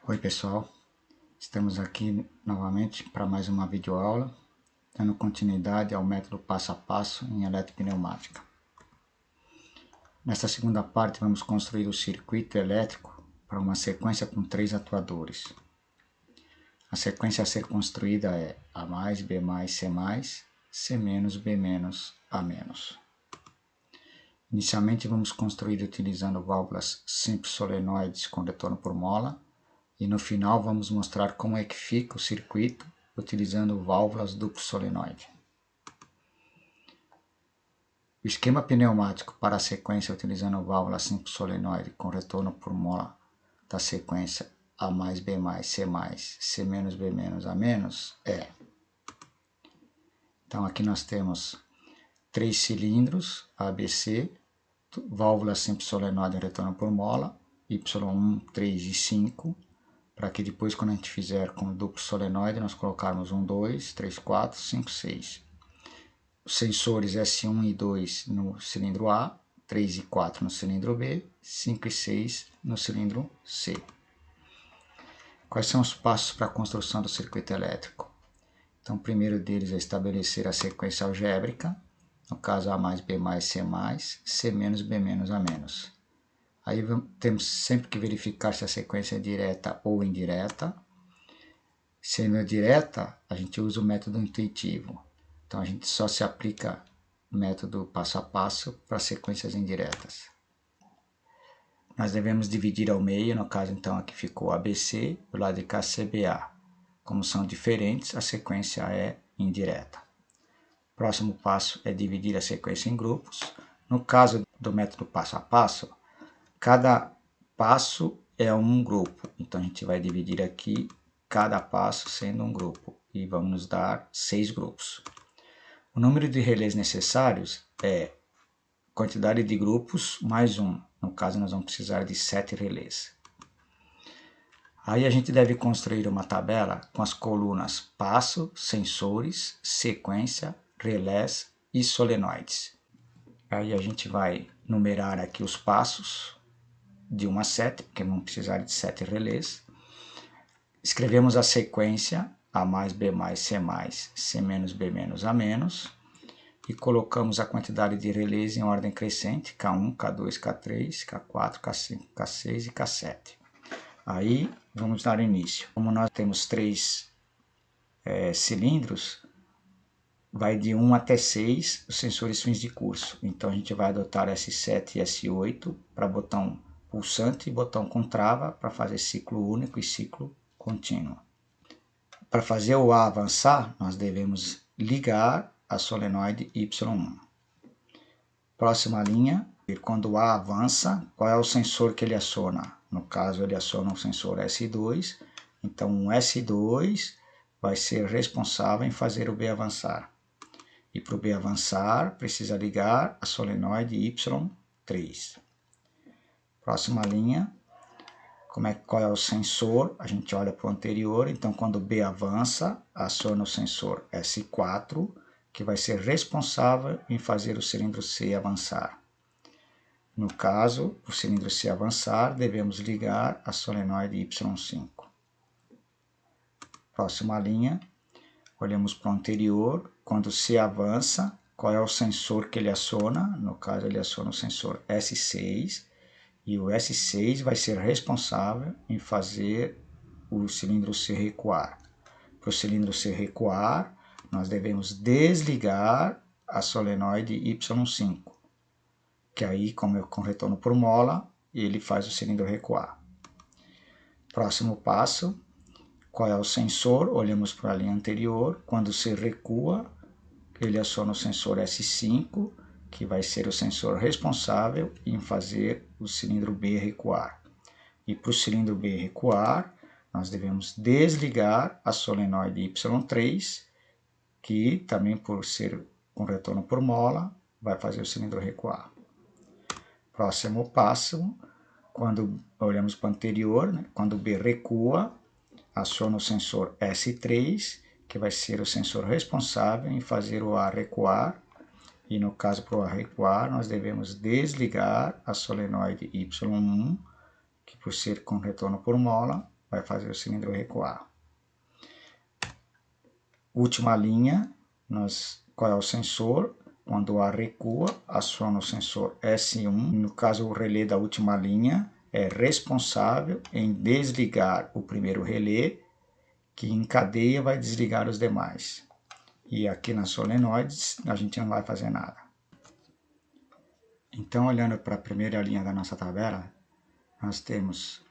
Oi pessoal, estamos aqui novamente para mais uma videoaula, dando continuidade ao método passo a passo em eletropneumática. Nesta segunda parte vamos construir o circuito elétrico para uma sequência com 3 atuadores. A sequência a ser construída é A+, B+, C+, C-, B-, A-. Inicialmente vamos construir utilizando válvulas simples solenoides com retorno por mola, e no final vamos mostrar como é que fica o circuito utilizando válvulas duplo solenoide. O esquema pneumático para a sequência utilizando válvula simples solenoide com retorno por mola da sequência A+, B+, C+, C-, B-, A- é. Então aqui nós temos 3 cilindros ABC, válvula simples solenoide retorno por mola, Y1, 3 e 5, para que depois, quando a gente fizer com duplo solenoide, nós colocarmos 1, 2, 3, 4, 5, 6. Os sensores S1 e 2 no cilindro A, 3 e 4 no cilindro B, 5 e 6 no cilindro C. Quais são os passos para a construção do circuito elétrico? Então, o primeiro deles é estabelecer a sequência algébrica, no caso A+, B+, C+, C-, B-, A-. Aí temos sempre que verificar se a sequência é direta ou indireta. Sendo direta, a gente usa o método intuitivo. Então a gente só se aplica o método passo a passo para sequências indiretas. Nós devemos dividir ao meio, no caso então aqui ficou ABC, do lado de cá CBA. Como são diferentes, a sequência é indireta. Próximo passo é dividir a sequência em grupos. No caso do método passo a passo, cada passo é um grupo, então a gente vai dividir aqui cada passo sendo um grupo e vamos nos dar 6 grupos. O número de relés necessários é quantidade de grupos mais 1, no caso nós vamos precisar de 7 relés. Aí a gente deve construir uma tabela com as colunas passo, sensores, sequência, relés e solenoides. Aí a gente vai numerar aqui os passos, de 1 a 7, porque vamos precisar de 7 relés. Escrevemos a sequência A+, B+, C+, C-, B-, A-, e colocamos a quantidade de relés em ordem crescente, K1, K2, K3, K4, K5, K6 e K7. Aí vamos dar início. Como nós temos 3 cilindros, vai de 1 até 6 os sensores fins de curso. Então a gente vai adotar S7 e S8 para botão pulsante e botão com trava para fazer ciclo único e ciclo contínuo. Para fazer o A avançar, nós devemos ligar a solenoide Y1. Próxima linha, quando o A avança, qual é o sensor que ele aciona? No caso, ele aciona o sensor S2, então o S2 vai ser responsável em fazer o B avançar. E para o B avançar, precisa ligar a solenoide Y3. Próxima linha, qual é o sensor? A gente olha para o anterior, então quando o B avança, aciona o sensor S4, que vai ser responsável em fazer o cilindro C avançar. No caso, o cilindro C avançar, devemos ligar a solenoide Y5. Próxima linha, olhamos para o anterior, quando C avança, qual é o sensor que ele aciona? No caso, ele aciona o sensor S6, e o S6 vai ser responsável em fazer o cilindro C recuar. Para o cilindro C recuar, nós devemos desligar a solenoide Y5, que aí, como é com retorno por mola, ele faz o cilindro recuar. Próximo passo, qual é o sensor? Olhamos para a linha anterior, quando C recua, ele aciona o sensor S5, que vai ser o sensor responsável em fazer o cilindro B recuar. E para o cilindro B recuar, nós devemos desligar a solenoide Y3, que também por ser com retorno por mola, vai fazer o cilindro recuar. Próximo passo, quando olhamos para o anterior, quando o B recua, aciona o sensor S3, que vai ser o sensor responsável em fazer o ar recuar. E no caso, para o ar recuar, nós devemos desligar a solenoide Y1, que por ser com retorno por mola, vai fazer o cilindro recuar. Última linha, qual é o sensor? Quando o ar recua, aciona o sensor S1. No caso, o relé da última linha é responsável em desligar o primeiro relé, que em cadeia vai desligar os demais. E aqui nas solenoides a gente não vai fazer nada. Então, olhando para a primeira linha da nossa tabela, nós temos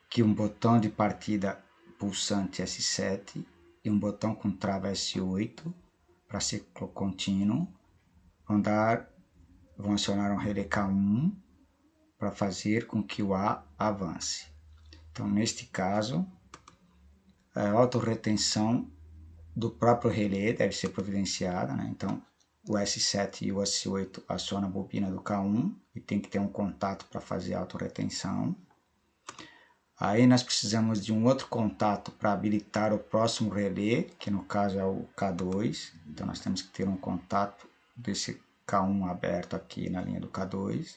que um botão de partida pulsante S7 e um botão com trava S8 para ciclo contínuo vão acionar um relé K1 para fazer com que o A avance. Então, neste caso, a autorretenção do próprio relé deve ser providenciada, né? Então, o S7 e o S8 acionam a bobina do K1 e tem que ter um contato para fazer a autorretenção. Aí nós precisamos de um outro contato para habilitar o próximo relé, que no caso é o K2. Então nós temos que ter um contato desse K1 aberto aqui na linha do K2.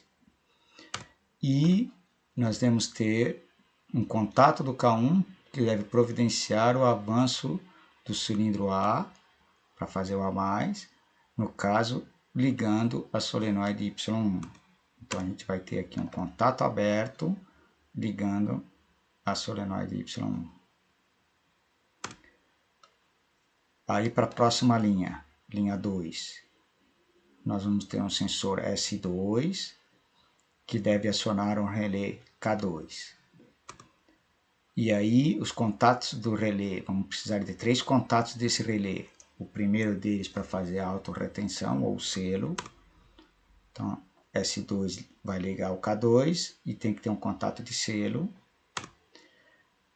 E nós devemos ter um contato do K1 que deve providenciar o avanço do cilindro A para fazer o A+, no caso ligando a solenoide Y1. Então a gente vai ter aqui um contato aberto ligando a solenoide Y1. Aí para a próxima linha, linha 2, nós vamos ter um sensor S2 que deve acionar um relé K2. E aí os contatos do relé, vamos precisar de 3 contatos desse relé. O primeiro deles para fazer a autorretenção ou selo. Então S2 vai ligar o K2 e tem que ter um contato de selo.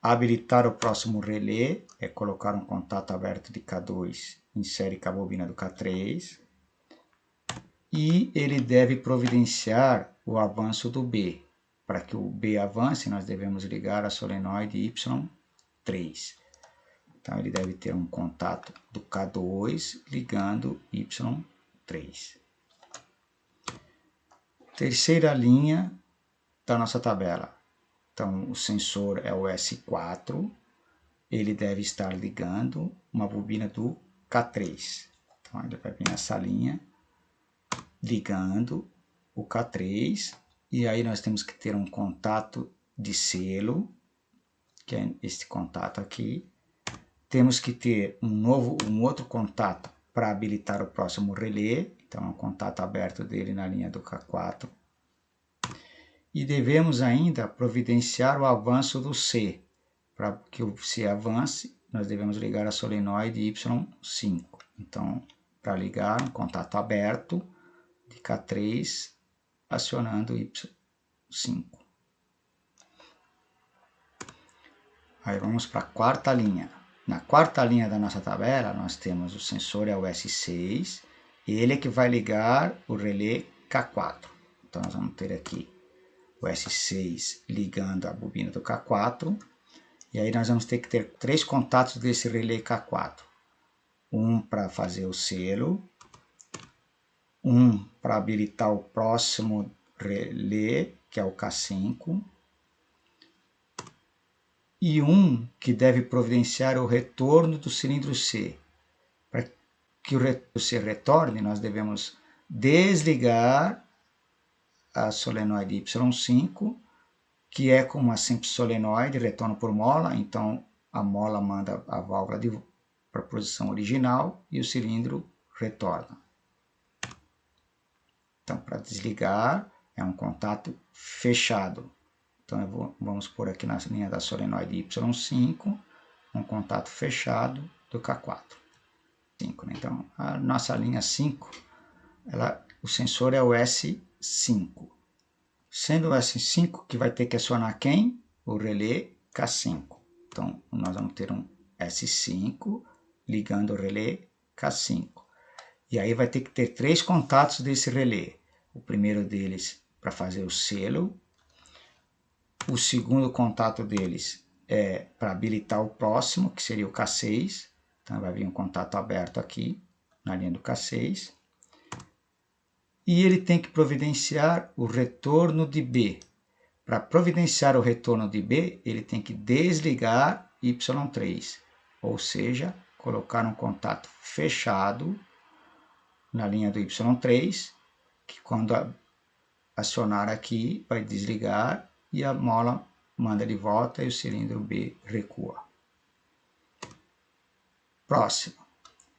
Habilitar o próximo relé é colocar um contato aberto de K2 em série com a bobina do K3. E ele deve providenciar o avanço do B. Para que o B avance, nós devemos ligar a solenoide Y3. Então ele deve ter um contato do K2 ligando Y3. Terceira linha da nossa tabela. Então, o sensor é o S4, ele deve estar ligando uma bobina do K3. Então, ele vai vir nessa linha, ligando o K3, e aí nós temos que ter um contato de selo, que é este contato aqui. Temos que ter um outro contato para habilitar o próximo relé, então é um contato aberto dele na linha do K4. E devemos ainda providenciar o avanço do C. Para que o C avance, nós devemos ligar a solenoide Y5. Então, para ligar, um contato aberto de K3 acionando Y5. Aí vamos para a quarta linha. Na quarta linha da nossa tabela, nós temos o sensor é o S6, ele é que vai ligar o relé K4. Então, nós vamos ter aqui o S6 ligando a bobina do K4, e aí nós vamos ter que ter 3 contatos desse relé K4. Um para fazer o selo, um para habilitar o próximo relé, que é o K5, e um que deve providenciar o retorno do cilindro C. Para que o C retorne, nós devemos desligar a solenoide Y5, que é com uma simples solenoide, retorno por mola, então a mola manda a válvula para a posição original e o cilindro retorna. Então, para desligar, é um contato fechado. Então, vamos pôr aqui na linha da solenoide Y5, um contato fechado do K4. 5, né? Então, a nossa linha 5, o sensor é o S5. Sendo o S5 que vai ter que acionar quem? O relé K5. Então, nós vamos ter um S5 ligando o relé K5. E aí vai ter que ter 3 contatos desse relé. O primeiro deles para fazer o selo. O segundo contato deles é para habilitar o próximo, que seria o K6. Então vai vir um contato aberto aqui, na linha do K6. E ele tem que providenciar o retorno de B. Para providenciar o retorno de B, ele tem que desligar Y3, ou seja, colocar um contato fechado na linha do Y3, que quando acionar aqui, vai desligar e a mola manda de volta e o cilindro B recua. Próximo,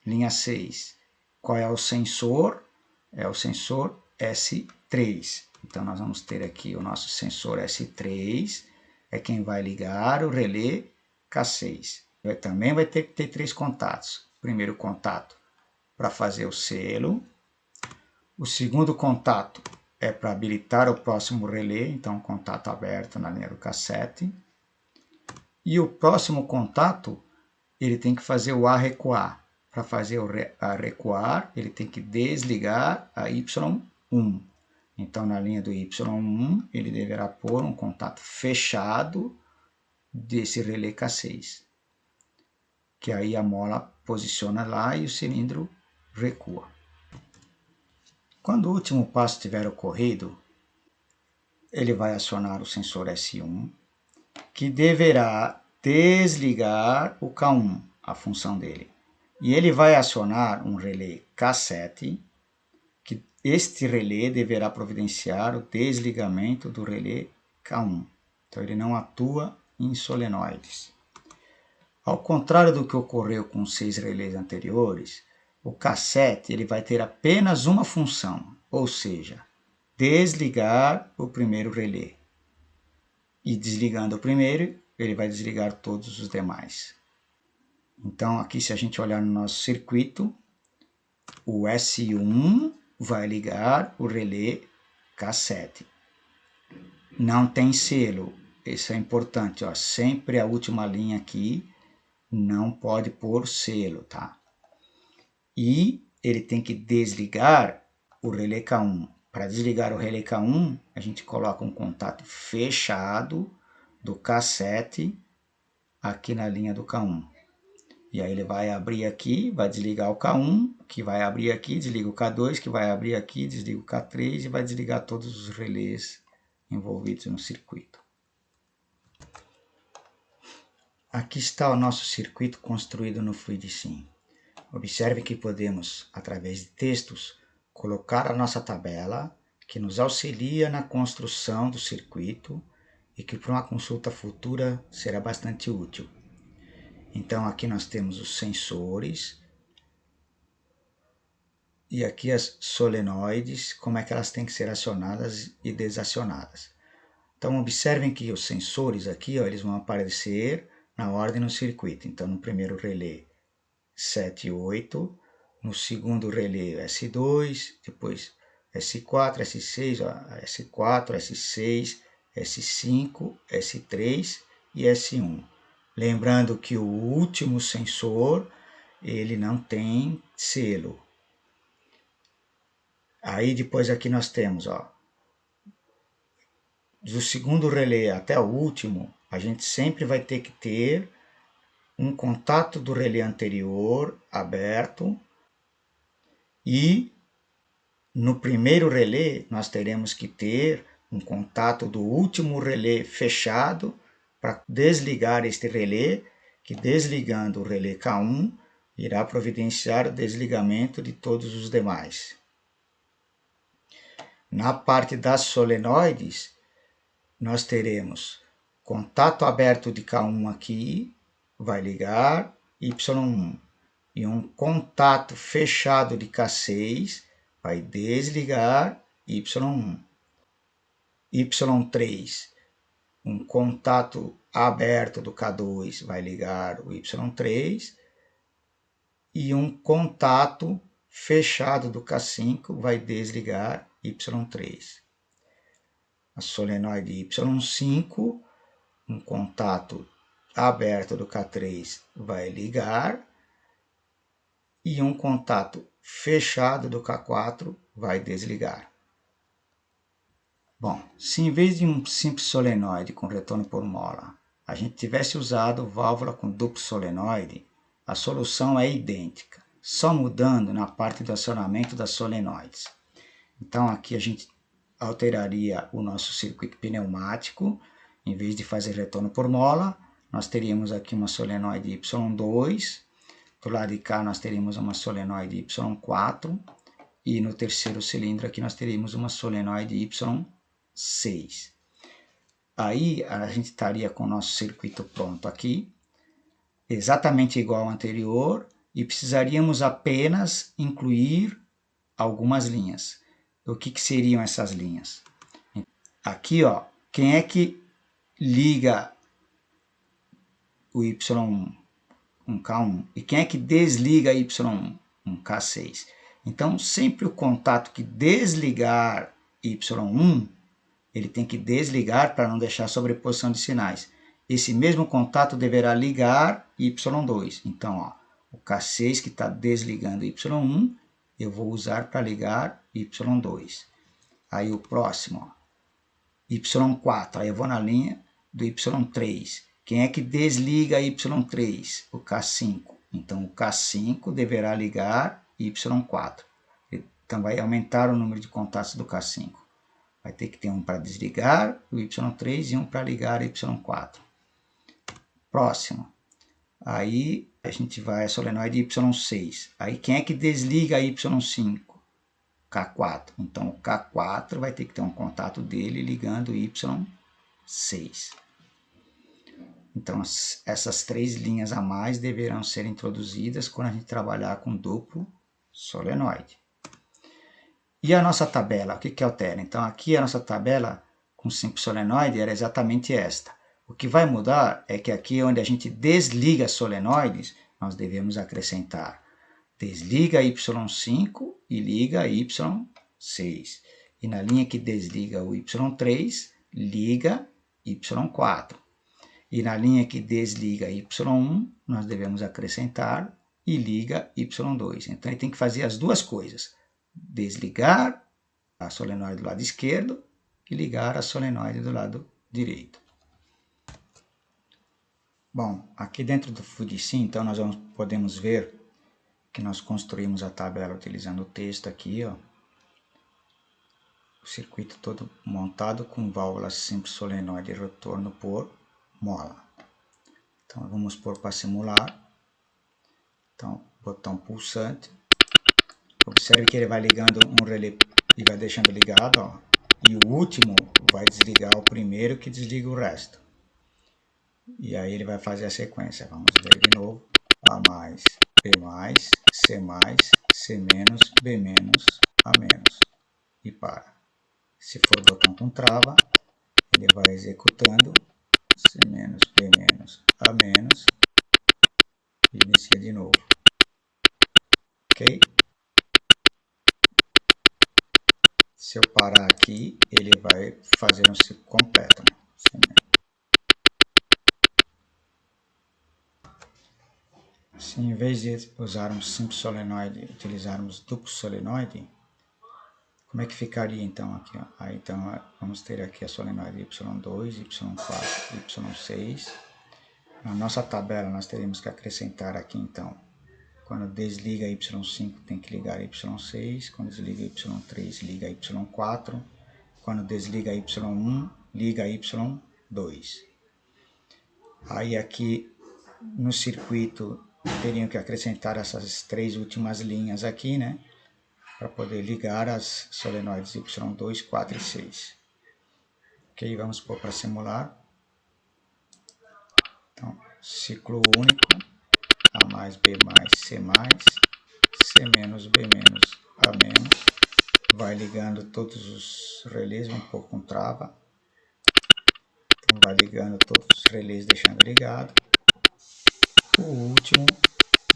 linha 6. Qual é o sensor? É o sensor S3. Então, nós vamos ter aqui o nosso sensor S3, é quem vai ligar o relé K6. Também vai ter que ter 3 contatos. Primeiro contato para fazer o selo. O segundo contato é para habilitar o próximo relé, então contato aberto na linha do K7. E o próximo contato, ele tem que fazer o A recuar. Para fazer o A recuar, ele tem que desligar a Y1. Então, na linha do Y1, ele deverá pôr um contato fechado desse relé K6. Que aí a mola posiciona lá e o cilindro recua. Quando o último passo tiver ocorrido, ele vai acionar o sensor S1, que deverá desligar o K1, a função dele. E ele vai acionar um relé K7, que este relé deverá providenciar o desligamento do relé K1. Então, ele não atua em solenoides. Ao contrário do que ocorreu com os 6 relés anteriores, o K7 ele vai ter apenas uma função, ou seja, desligar o primeiro relé. E desligando o primeiro, ele vai desligar todos os demais. Então, aqui se a gente olhar no nosso circuito, o S1 vai ligar o relé K7. Não tem selo, isso é importante, ó. Sempre a última linha aqui não pode pôr selo, tá? E ele tem que desligar o relé K1. Para desligar o relé K1, a gente coloca um contato fechado do K7 aqui na linha do K1. E aí ele vai abrir aqui, vai desligar o K1, que vai abrir aqui, desliga o K2, que vai abrir aqui, desliga o K3 e vai desligar todos os relés envolvidos no circuito. Aqui está o nosso circuito construído no FluidSim. Observe que podemos, através de textos, colocar a nossa tabela, que nos auxilia na construção do circuito e que para uma consulta futura será bastante útil. Então, aqui nós temos os sensores e aqui as solenoides, como é que elas têm que ser acionadas e desacionadas. Então, observem que os sensores aqui, ó, eles vão aparecer na ordem no circuito. Então, no primeiro relé, 7 e 8, no segundo relé, S2, depois S4, S6, ó, S4, S6, S5, S3 e S1. Lembrando que o último sensor, ele não tem selo. Aí depois aqui nós temos, ó, do segundo relé até o último, a gente sempre vai ter que ter um contato do relé anterior aberto e no primeiro relé nós teremos que ter um contato do último relé fechado para desligar este relé, que desligando o relé K1 irá providenciar o desligamento de todos os demais. Na parte das solenoides, nós teremos contato aberto de K1 aqui, vai ligar Y1, e um contato fechado de K6 vai desligar Y1. Y3, um contato aberto do K2 vai ligar o Y3 e um contato fechado do K5 vai desligar Y3. A solenoide Y5, um contato aberto do K3 vai ligar e um contato fechado do K4 vai desligar. Bom, se em vez de um simples solenoide com retorno por mola, a gente tivesse usado válvula com duplo solenoide, a solução é idêntica, só mudando na parte do acionamento das solenoides. Então aqui a gente alteraria o nosso circuito pneumático, em vez de fazer retorno por mola, nós teríamos aqui uma solenoide Y2, do lado de cá nós teríamos uma solenoide Y4, e no terceiro cilindro aqui nós teríamos uma solenoide Y6. Aí a gente estaria com o nosso circuito pronto aqui, exatamente igual ao anterior, e precisaríamos apenas incluir algumas linhas. O que seriam essas linhas? Aqui, ó, quem é que liga o Y1, um K1, e quem é que desliga Y1, um K6? Então, sempre o contato que desligar Y1, ele tem que desligar para não deixar sobreposição de sinais. Esse mesmo contato deverá ligar Y2. Então, ó, o K6 que está desligando Y1, eu vou usar para ligar Y2. Aí o próximo, ó, Y4, aí eu vou na linha do Y3. Quem é que desliga Y3? O K5. Então, o K5 deverá ligar Y4. Então, vai aumentar o número de contatos do K5. Vai ter que ter um para desligar o Y3 e um para ligar o Y4. Próximo. Aí, a gente vai a solenoide Y6. Aí, quem é que desliga Y5? K4. Então, o K4 vai ter que ter um contato dele ligando o Y6. Então, essas três linhas a mais deverão ser introduzidas quando a gente trabalhar com duplo solenoide. E a nossa tabela, o que altera? Então, aqui a nossa tabela com simples solenoide era exatamente esta. O que vai mudar é que aqui onde a gente desliga solenoides, nós devemos acrescentar desliga Y5 e liga Y6. E na linha que desliga o Y3, liga Y4. E na linha que desliga Y1, nós devemos acrescentar e liga Y2. Então, ele tem que fazer as duas coisas. Desligar a solenoide do lado esquerdo e ligar a solenoide do lado direito. Bom, aqui dentro do FUDICIM, então, nós podemos ver que nós construímos a tabela utilizando o texto aqui, ó. O circuito todo montado com válvula simples solenoide e retorno por mola. Então, vamos pôr para simular. Então, botão pulsante. Observe que ele vai ligando um relé e vai deixando ligado, ó. E o último vai desligar o primeiro que desliga o resto. E aí ele vai fazer a sequência. Vamos ver de novo. A mais, B mais, C menos, B menos, A menos. E para. Se for botão com trava, ele vai executando C menos, B menos, A menos. E inicia de novo. Ok? Se eu parar aqui, ele vai fazer um ciclo completo. Se em vez de usarmos simples solenoide, utilizarmos duplo solenoide, como é que ficaria então aqui? Ó? Aí, então vamos ter aqui a solenoide Y2, Y4, Y6. Na nossa tabela nós teríamos que acrescentar aqui então, quando desliga Y5 tem que ligar Y6, quando desliga Y3 liga Y4, quando desliga Y1 liga Y2. Aí aqui no circuito teriam que acrescentar essas três últimas linhas aqui, né? Para poder ligar as solenoides Y2, 4 e 6. Ok, vamos pôr para simular. Então, ciclo único, A mais, B mais, C menos, B menos, A menos. Vai ligando todos os relés, um pouco com trava. Então, vai ligando todos os relés, deixando ligado. O último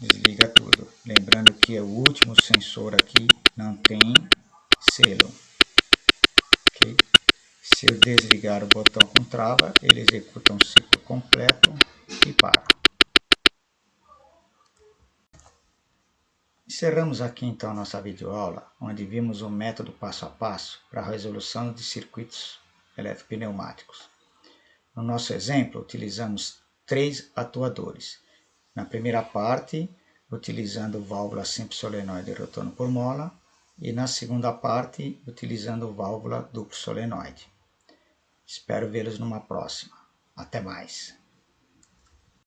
desliga tudo. Lembrando que o último sensor aqui não tem selo. Okay? Se eu desligar o botão com trava, ele executa um ciclo completo e para. Encerramos aqui então nossa videoaula, onde vimos o método passo a passo para a resolução de circuitos eletropneumáticos. No nosso exemplo, utilizamos 3 atuadores. Na primeira parte, utilizando válvula simples solenoide e retorno por mola, e na segunda parte, utilizando válvula duplo solenoide. Espero vê-los numa próxima. Até mais!